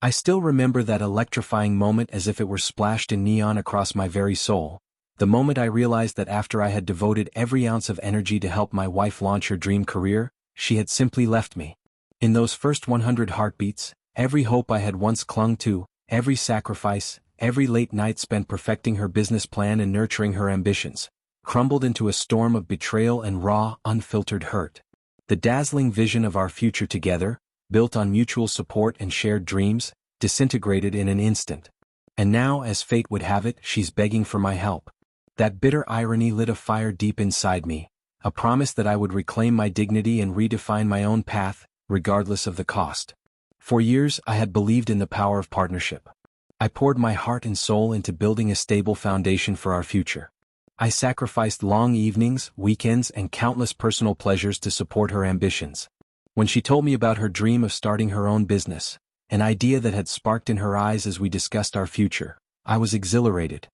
I still remember that electrifying moment as if it were splashed in neon across my very soul. The moment I realized that after I had devoted every ounce of energy to help my wife launch her dream career, she had simply left me. In those first 100 heartbeats, every hope I had once clung to, every sacrifice, every late night spent perfecting her business plan and nurturing her ambitions, crumbled into a storm of betrayal and raw, unfiltered hurt. The dazzling vision of our future together, built on mutual support and shared dreams, disintegrated in an instant. And now, as fate would have it, she's begging for my help. That bitter irony lit a fire deep inside me, a promise that I would reclaim my dignity and redefine my own path, regardless of the cost. For years, I had believed in the power of partnership. I poured my heart and soul into building a stable foundation for our future. I sacrificed long evenings, weekends, and countless personal pleasures to support her ambitions. When she told me about her dream of starting her own business, an idea that had sparked in her eyes as we discussed our future, I was exhilarated.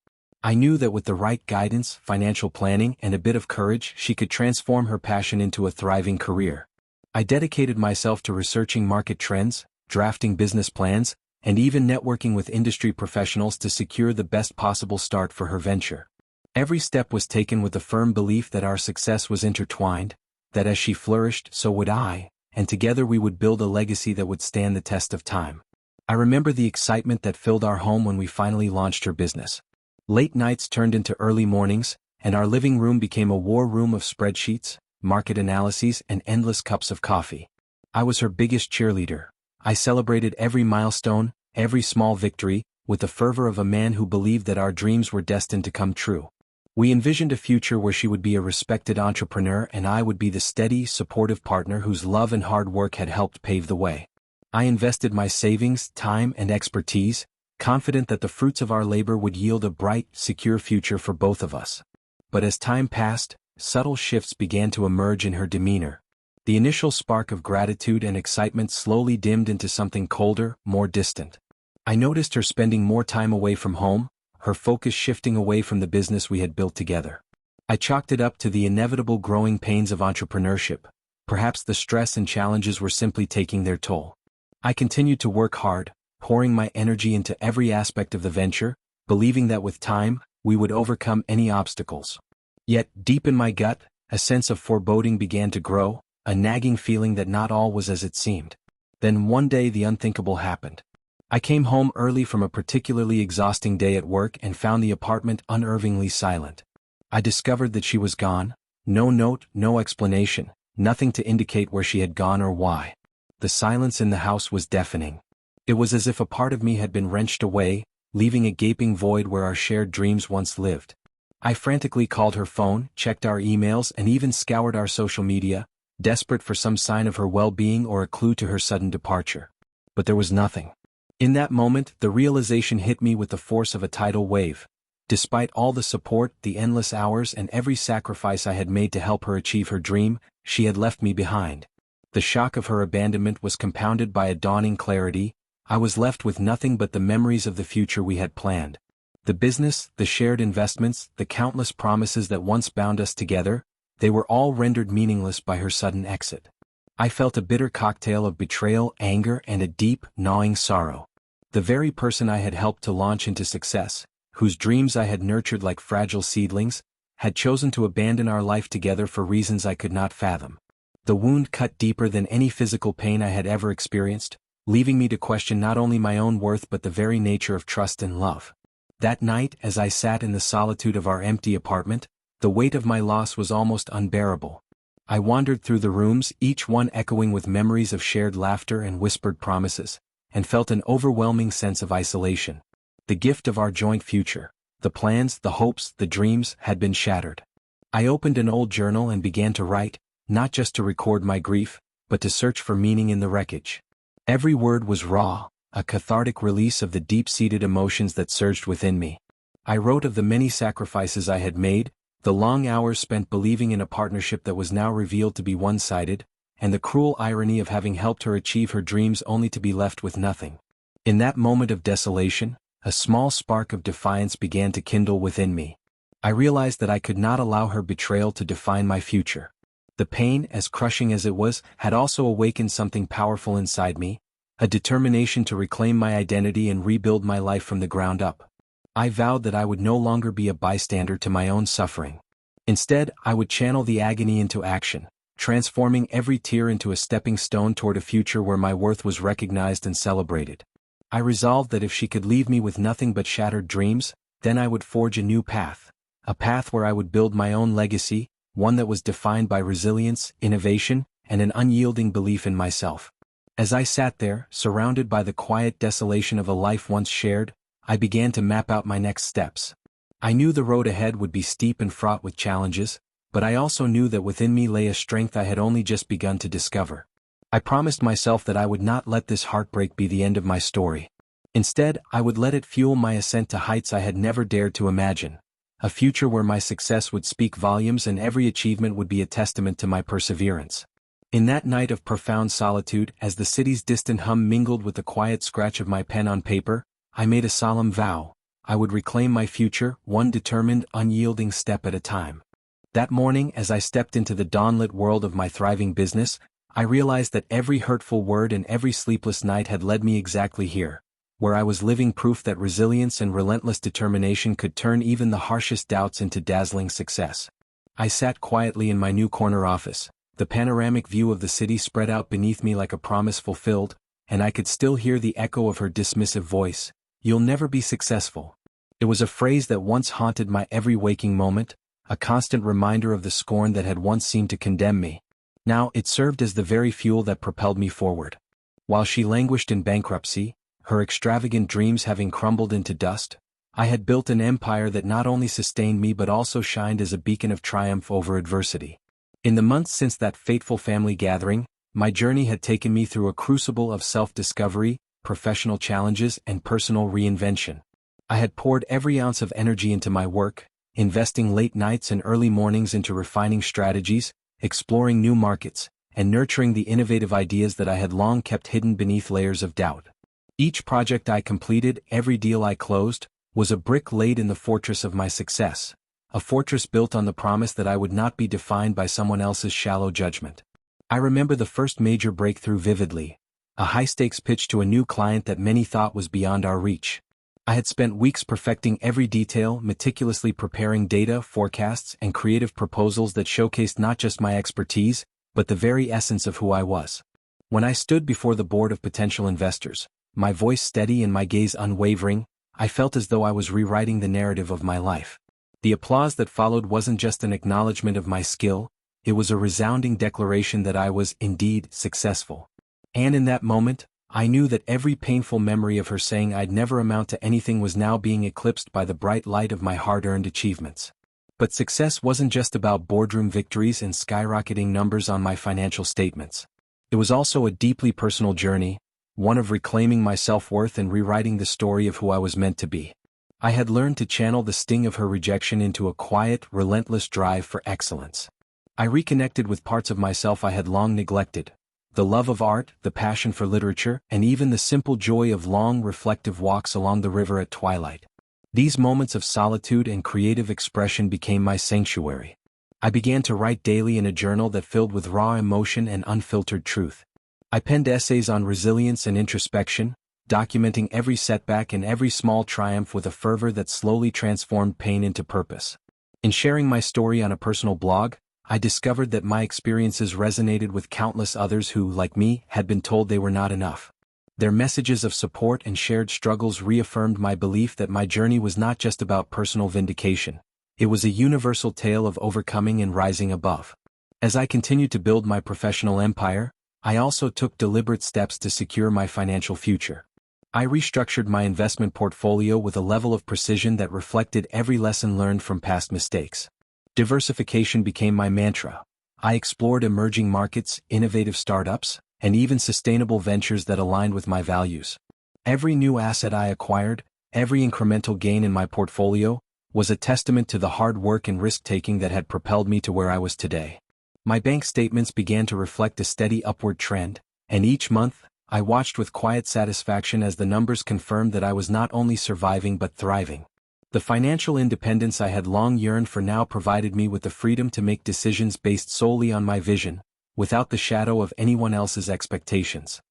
I knew that with the right guidance, financial planning, and a bit of courage, she could transform her passion into a thriving career. I dedicated myself to researching market trends, drafting business plans, and even networking with industry professionals to secure the best possible start for her venture. Every step was taken with the firm belief that our success was intertwined, that as she flourished, so would I, and together we would build a legacy that would stand the test of time. I remember the excitement that filled our home when we finally launched her business. Late nights turned into early mornings, and our living room became a war room of spreadsheets, market analyses, and endless cups of coffee. I was her biggest cheerleader. I celebrated every milestone, every small victory, with the fervor of a man who believed that our dreams were destined to come true. We envisioned a future where she would be a respected entrepreneur and I would be the steady, supportive partner whose love and hard work had helped pave the way. I invested my savings, time, and expertise, confident that the fruits of our labor would yield a bright, secure future for both of us. But as time passed, subtle shifts began to emerge in her demeanor. The initial spark of gratitude and excitement slowly dimmed into something colder, more distant. I noticed her spending more time away from home, her focus shifting away from the business we had built together. I chalked it up to the inevitable growing pains of entrepreneurship. Perhaps the stress and challenges were simply taking their toll. I continued to work hard, pouring my energy into every aspect of the venture, believing that with time, we would overcome any obstacles. Yet, deep in my gut, a sense of foreboding began to grow, a nagging feeling that not all was as it seemed. Then one day the unthinkable happened. I came home early from a particularly exhausting day at work and found the apartment unnervingly silent. I discovered that she was gone, no note, no explanation, nothing to indicate where she had gone or why. The silence in the house was deafening. It was as if a part of me had been wrenched away, leaving a gaping void where our shared dreams once lived. I frantically called her phone, checked our emails, and even scoured our social media, desperate for some sign of her well-being or a clue to her sudden departure. But there was nothing. In that moment, the realization hit me with the force of a tidal wave. Despite all the support, the endless hours, and every sacrifice I had made to help her achieve her dream, she had left me behind. The shock of her abandonment was compounded by a dawning clarity. I was left with nothing but the memories of the future we had planned. The business, the shared investments, the countless promises that once bound us together, they were all rendered meaningless by her sudden exit. I felt a bitter cocktail of betrayal, anger, and a deep, gnawing sorrow. The very person I had helped to launch into success, whose dreams I had nurtured like fragile seedlings, had chosen to abandon our life together for reasons I could not fathom. The wound cut deeper than any physical pain I had ever experienced, leaving me to question not only my own worth but the very nature of trust and love. That night, as I sat in the solitude of our empty apartment, the weight of my loss was almost unbearable. I wandered through the rooms, each one echoing with memories of shared laughter and whispered promises, and felt an overwhelming sense of isolation. The gift of our joint future, the plans, the hopes, the dreams, had been shattered. I opened an old journal and began to write, not just to record my grief, but to search for meaning in the wreckage. Every word was raw, a cathartic release of the deep-seated emotions that surged within me. I wrote of the many sacrifices I had made, the long hours spent believing in a partnership that was now revealed to be one-sided, and the cruel irony of having helped her achieve her dreams only to be left with nothing. In that moment of desolation, a small spark of defiance began to kindle within me. I realized that I could not allow her betrayal to define my future. The pain, as crushing as it was, had also awakened something powerful inside me, a determination to reclaim my identity and rebuild my life from the ground up. I vowed that I would no longer be a bystander to my own suffering. Instead, I would channel the agony into action, transforming every tear into a stepping stone toward a future where my worth was recognized and celebrated. I resolved that if she could leave me with nothing but shattered dreams, then I would forge a new path, a path where I would build my own legacy, one that was defined by resilience, innovation, and an unyielding belief in myself. As I sat there, surrounded by the quiet desolation of a life once shared, I began to map out my next steps. I knew the road ahead would be steep and fraught with challenges, but I also knew that within me lay a strength I had only just begun to discover. I promised myself that I would not let this heartbreak be the end of my story. Instead, I would let it fuel my ascent to heights I had never dared to imagine, a future where my success would speak volumes and every achievement would be a testament to my perseverance. In that night of profound solitude, as the city's distant hum mingled with the quiet scratch of my pen on paper, I made a solemn vow: I would reclaim my future, one determined, unyielding step at a time. That morning, as I stepped into the dawnlit world of my thriving business, I realized that every hurtful word and every sleepless night had led me exactly here, where I was living proof that resilience and relentless determination could turn even the harshest doubts into dazzling success. I sat quietly in my new corner office, the panoramic view of the city spread out beneath me like a promise fulfilled, and I could still hear the echo of her dismissive voice: "You'll never be successful." It was a phrase that once haunted my every waking moment, a constant reminder of the scorn that had once seemed to condemn me. Now it served as the very fuel that propelled me forward. While she languished in bankruptcy, her extravagant dreams having crumbled into dust, I had built an empire that not only sustained me but also shined as a beacon of triumph over adversity. In the months since that fateful family gathering, my journey had taken me through a crucible of self-discovery, professional challenges, and personal reinvention. I had poured every ounce of energy into my work, investing late nights and early mornings into refining strategies, exploring new markets, and nurturing the innovative ideas that I had long kept hidden beneath layers of doubt. Each project I completed, every deal I closed, was a brick laid in the fortress of my success, a fortress built on the promise that I would not be defined by someone else's shallow judgment. I remember the first major breakthrough vividly, a high-stakes pitch to a new client that many thought was beyond our reach. I had spent weeks perfecting every detail, meticulously preparing data, forecasts, and creative proposals that showcased not just my expertise, but the very essence of who I was. When I stood before the board of potential investors, my voice steady and my gaze unwavering, I felt as though I was rewriting the narrative of my life. The applause that followed wasn't just an acknowledgement of my skill, it was a resounding declaration that I was, indeed, successful. And in that moment, I knew that every painful memory of her saying I'd never amount to anything was now being eclipsed by the bright light of my hard-earned achievements. But success wasn't just about boardroom victories and skyrocketing numbers on my financial statements. It was also a deeply personal journey, one of reclaiming my self-worth and rewriting the story of who I was meant to be. I had learned to channel the sting of her rejection into a quiet, relentless drive for excellence. I reconnected with parts of myself I had long neglected: the love of art, the passion for literature, and even the simple joy of long, reflective walks along the river at twilight. These moments of solitude and creative expression became my sanctuary. I began to write daily in a journal that filled with raw emotion and unfiltered truth. I penned essays on resilience and introspection, documenting every setback and every small triumph with a fervor that slowly transformed pain into purpose. In sharing my story on a personal blog, I discovered that my experiences resonated with countless others who, like me, had been told they were not enough. Their messages of support and shared struggles reaffirmed my belief that my journey was not just about personal vindication. It was a universal tale of overcoming and rising above. As I continued to build my professional empire, I also took deliberate steps to secure my financial future. I restructured my investment portfolio with a level of precision that reflected every lesson learned from past mistakes. Diversification became my mantra. I explored emerging markets, innovative startups, and even sustainable ventures that aligned with my values. Every new asset I acquired, every incremental gain in my portfolio, was a testament to the hard work and risk-taking that had propelled me to where I was today. My bank statements began to reflect a steady upward trend, and each month, I watched with quiet satisfaction as the numbers confirmed that I was not only surviving but thriving. The financial independence I had long yearned for now provided me with the freedom to make decisions based solely on my vision, without the shadow of anyone else's expectations.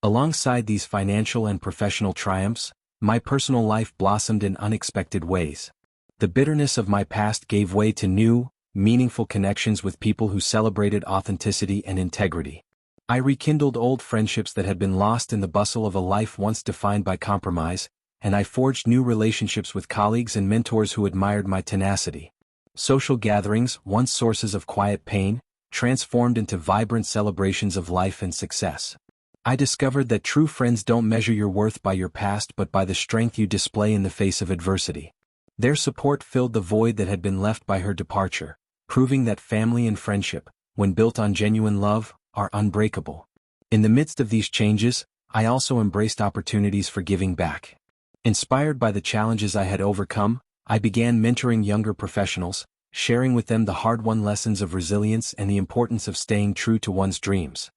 Alongside these financial and professional triumphs, my personal life blossomed in unexpected ways. The bitterness of my past gave way to new, meaningful connections with people who celebrated authenticity and integrity. I rekindled old friendships that had been lost in the bustle of a life once defined by compromise, and I forged new relationships with colleagues and mentors who admired my tenacity. Social gatherings, once sources of quiet pain, transformed into vibrant celebrations of life and success. I discovered that true friends don't measure your worth by your past but by the strength you display in the face of adversity. Their support filled the void that had been left by her departure, proving that family and friendship, when built on genuine love, are unbreakable. In the midst of these changes, I also embraced opportunities for giving back. Inspired by the challenges I had overcome, I began mentoring younger professionals, sharing with them the hard-won lessons of resilience and the importance of staying true to one's dreams.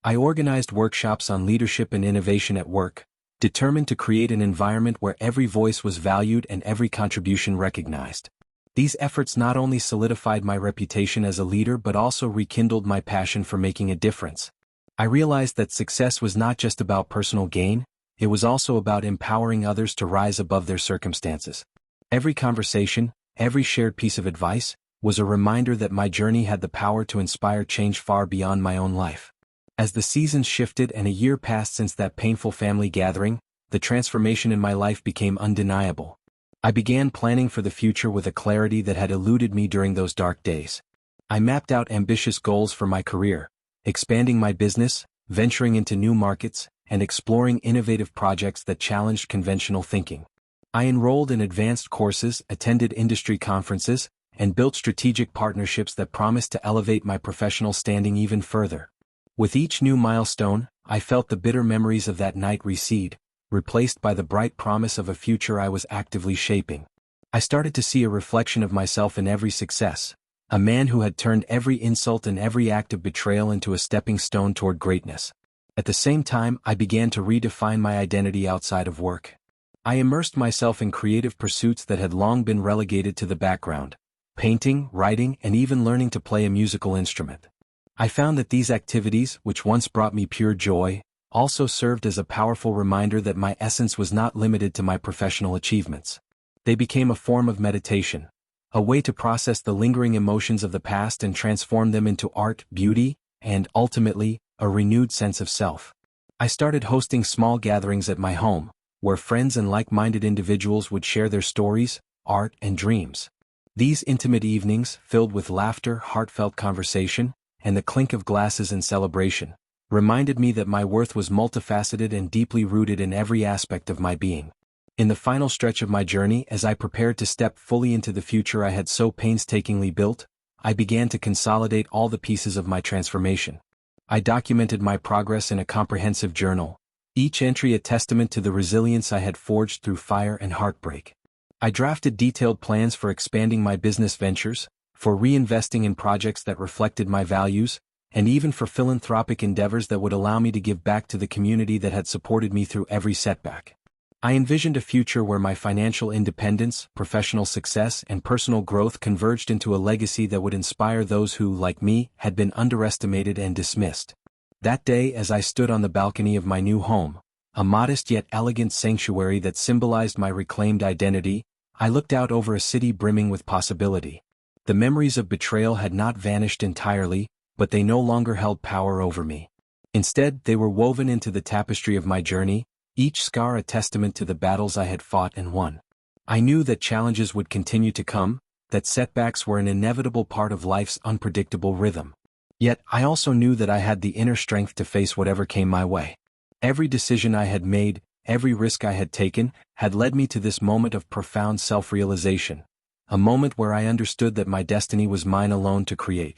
I organized workshops on leadership and innovation at work, determined to create an environment where every voice was valued and every contribution recognized. These efforts not only solidified my reputation as a leader but also rekindled my passion for making a difference. I realized that success was not just about personal gain, it was also about empowering others to rise above their circumstances. Every conversation, every shared piece of advice, was a reminder that my journey had the power to inspire change far beyond my own life. As the seasons shifted and a year passed since that painful family gathering, the transformation in my life became undeniable. I began planning for the future with a clarity that had eluded me during those dark days. I mapped out ambitious goals for my career, expanding my business, venturing into new markets, and exploring innovative projects that challenged conventional thinking. I enrolled in advanced courses, attended industry conferences, and built strategic partnerships that promised to elevate my professional standing even further. With each new milestone, I felt the bitter memories of that night recede, replaced by the bright promise of a future I was actively shaping. I started to see a reflection of myself in every success, a man who had turned every insult and every act of betrayal into a stepping stone toward greatness. At the same time, I began to redefine my identity outside of work. I immersed myself in creative pursuits that had long been relegated to the background: painting, writing, and even learning to play a musical instrument. I found that these activities, which once brought me pure joy, also served as a powerful reminder that my essence was not limited to my professional achievements. They became a form of meditation, a way to process the lingering emotions of the past and transform them into art, beauty, and, ultimately, a renewed sense of self. I started hosting small gatherings at my home, where friends and like-minded individuals would share their stories, art, and dreams. These intimate evenings, filled with laughter, heartfelt conversation, and the clink of glasses in celebration, reminded me that my worth was multifaceted and deeply rooted in every aspect of my being. In the final stretch of my journey, as I prepared to step fully into the future I had so painstakingly built, I began to consolidate all the pieces of my transformation. I documented my progress in a comprehensive journal, each entry a testament to the resilience I had forged through fire and heartbreak. I drafted detailed plans for expanding my business ventures, for reinvesting in projects that reflected my values, and even for philanthropic endeavors that would allow me to give back to the community that had supported me through every setback. I envisioned a future where my financial independence, professional success, and personal growth converged into a legacy that would inspire those who, like me, had been underestimated and dismissed. That day, as I stood on the balcony of my new home, a modest yet elegant sanctuary that symbolized my reclaimed identity, I looked out over a city brimming with possibility. The memories of betrayal had not vanished entirely, but they no longer held power over me. Instead, they were woven into the tapestry of my journey, each scar a testament to the battles I had fought and won. I knew that challenges would continue to come, that setbacks were an inevitable part of life's unpredictable rhythm. Yet, I also knew that I had the inner strength to face whatever came my way. Every decision I had made, every risk I had taken, had led me to this moment of profound self-realization, a moment where I understood that my destiny was mine alone to create.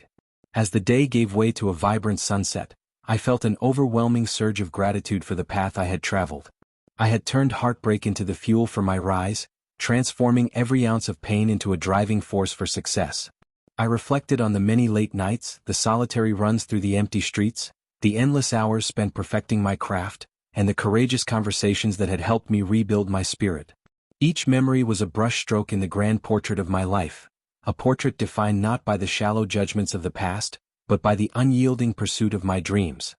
As the day gave way to a vibrant sunset, I felt an overwhelming surge of gratitude for the path I had traveled. I had turned heartbreak into the fuel for my rise, transforming every ounce of pain into a driving force for success. I reflected on the many late nights, the solitary runs through the empty streets, the endless hours spent perfecting my craft, and the courageous conversations that had helped me rebuild my spirit. Each memory was a brushstroke in the grand portrait of my life, a portrait defined not by the shallow judgments of the past, but by the unyielding pursuit of my dreams.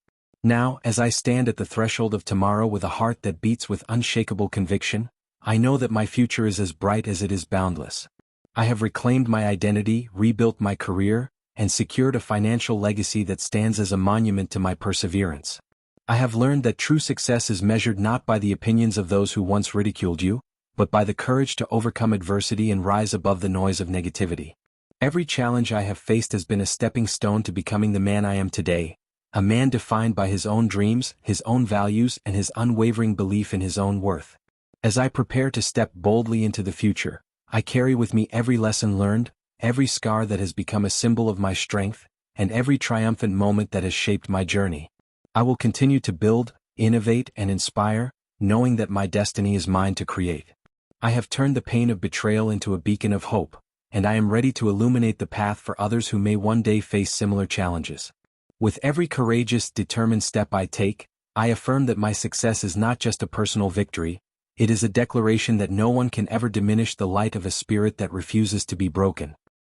Now, as I stand at the threshold of tomorrow with a heart that beats with unshakable conviction, I know that my future is as bright as it is boundless. I have reclaimed my identity, rebuilt my career, and secured a financial legacy that stands as a monument to my perseverance. I have learned that true success is measured not by the opinions of those who once ridiculed you, but by the courage to overcome adversity and rise above the noise of negativity. Every challenge I have faced has been a stepping stone to becoming the man I am today, a man defined by his own dreams, his own values, and his unwavering belief in his own worth. As I prepare to step boldly into the future, I carry with me every lesson learned, every scar that has become a symbol of my strength, and every triumphant moment that has shaped my journey. I will continue to build, innovate, and inspire, knowing that my destiny is mine to create. I have turned the pain of betrayal into a beacon of hope, and I am ready to illuminate the path for others who may one day face similar challenges. With every courageous, determined step I take, I affirm that my success is not just a personal victory, it is a declaration that no one can ever diminish the light of a spirit that refuses to be broken.